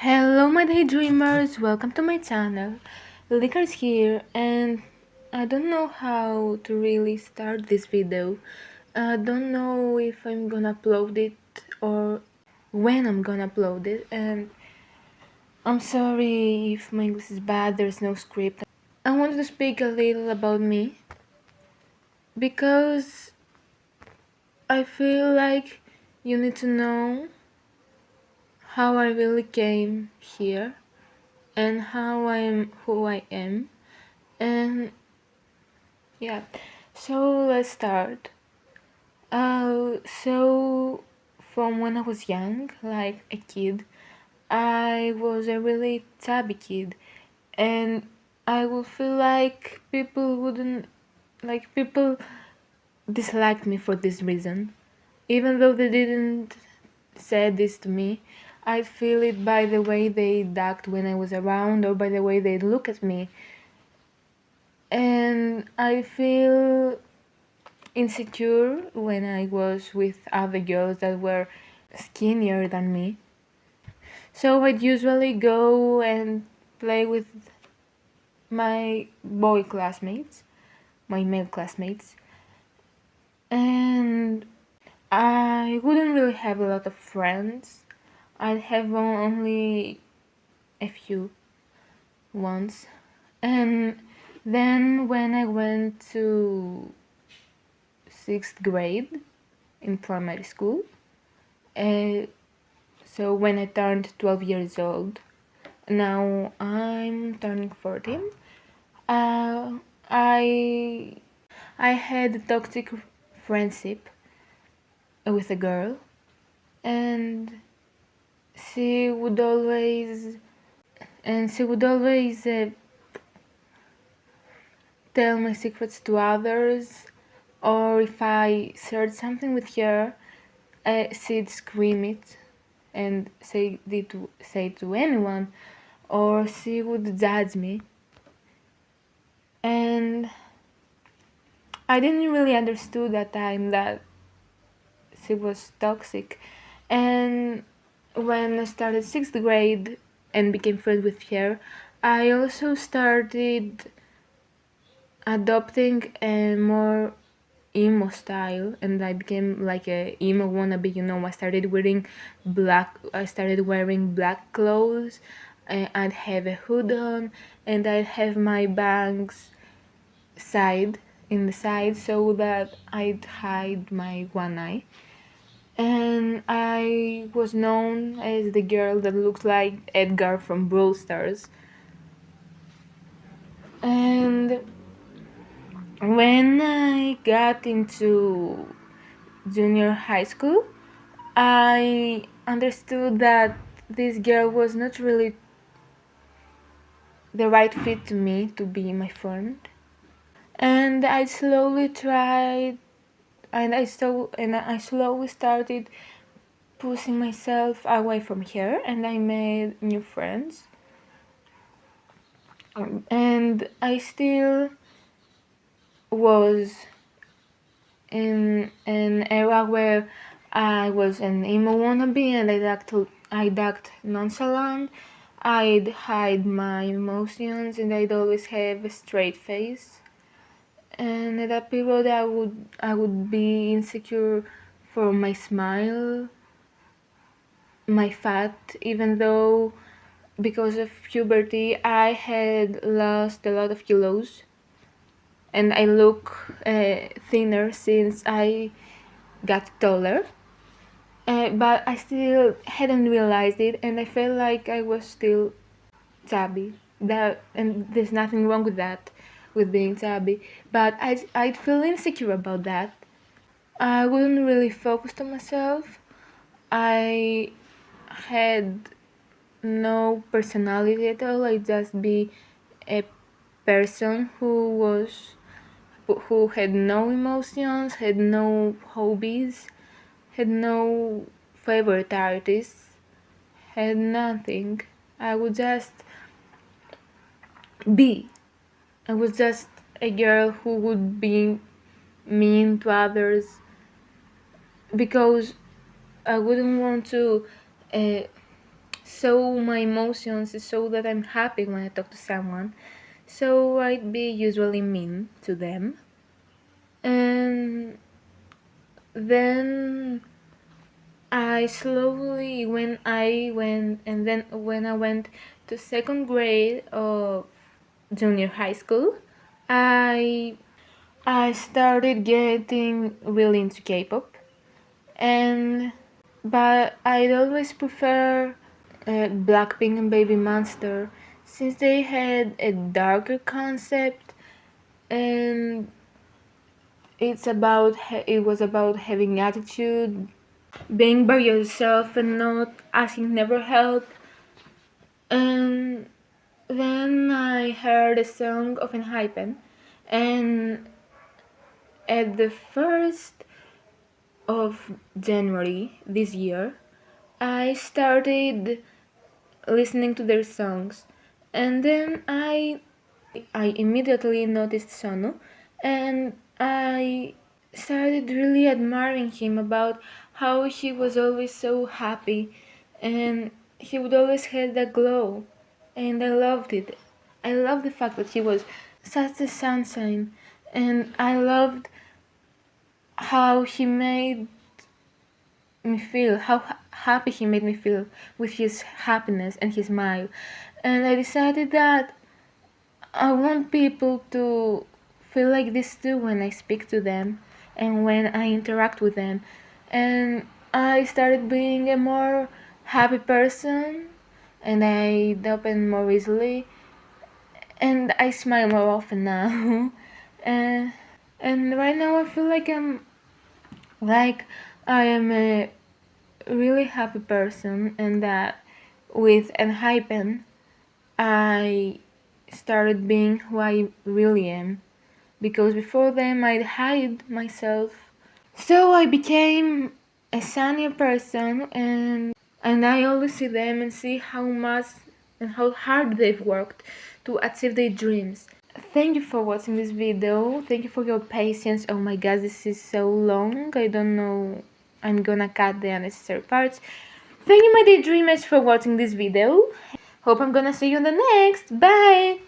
Hello, my daydreamers! Welcome to my channel. Lickers here, and I don't know how to really start this video. I don't know if I'm gonna upload it or when I'm gonna upload it, and I'm sorry if my English is bad, there's no script. I wanted to speak a little about me because I feel like you need to know how I really came here and how I am who I am. And yeah, so let's start. So from when I was young, like a kid, I was a really chubby kid, and I would feel like people wouldn't like people disliked me for this reason, even though they didn't say this to me. I'd feel it by the way they act when I was around, or by the way they look at me, and I feel insecure when I was with other girls that were skinnier than me. So I'd usually go and play with my boy classmates, my male classmates, and I wouldn't really have a lot of friends. I'd have only a few once. And then when I went to 6th grade in primary school, uh, so when I turned 12 years old, now I'm turning 14, uh, I I had a toxic friendship with a girl, and she would always she would always tell my secrets to others, or if I shared something with her, she'd scream it and say to anyone, or she would judge me. And I didn't really understood that time that she was toxic. And when I started 6th grade and became friends with her, I also started adopting a more emo style, and I became like a emo wannabe. I started wearing black clothes. I'd have a hood on, and I'd have my bangs side in the side so that I'd hide my one eye. And I was known as the girl that looks like Edgar from Brawl Stars. And when I got into junior high school, I understood that this girl was not really the right fit to me to be my friend. And I slowly tried, and I slowly started pushing myself away from her, and I made new friends. And I still was in an era where I was an emo wannabe, and I'd act nonchalant. I'd hide my emotions, and I'd always have a straight face. And at that period, I would be insecure for my smile, my fat, even though because of puberty I had lost a lot of kilos, and I look thinner since I got taller. But I still hadn't realized it, and I felt like I was still chubby. And there's nothing wrong with that, with being chubby. But I'd feel insecure about that. I wouldn't really focus on myself. I had no personality at all. I'd just be a person who had no emotions, had no hobbies, had no favorite artists, had nothing. I would just be. I was just a girl who would be mean to others because I wouldn't want to uh, show my emotions, show that I'm happy when I talk to someone. So I'd be usually mean to them. And then I slowly, when I went to second grade of junior high school, I I started getting really into K-pop, and but I'd always prefer Blackpink and Baby Monster since they had a darker concept, and it was about having attitude, being by yourself and not asking never help. And then I heard a song of Enhypen, and at the 1st of January this year, I started listening to their songs, and then I immediately noticed Sonu, and I started really admiring him about how he was always so happy, and he would always have that glow, and I loved it. I loved the fact that he was such a sunshine, and I loved how he made me feel, how happy he made me feel with his happiness and his smile. And I decided that I want people to feel like this too when I speak to them and when I interact with them. And I started being a more happy person, and I open more easily, and I smile more often now. and and right now I feel like I am a really happy person, and that with Enhypen I started being who I really am, because before them I'd hide myself. So I became a sunnier person, and I always see them and see how much and how hard they've worked to achieve their dreams. Thank you for watching this video. Thank you for your patience. Oh my god, this is so long. I don't know. I'm gonna cut the unnecessary parts. Thank you, my daydreamers, for watching this video. Hope I'm gonna see you in the next. Bye!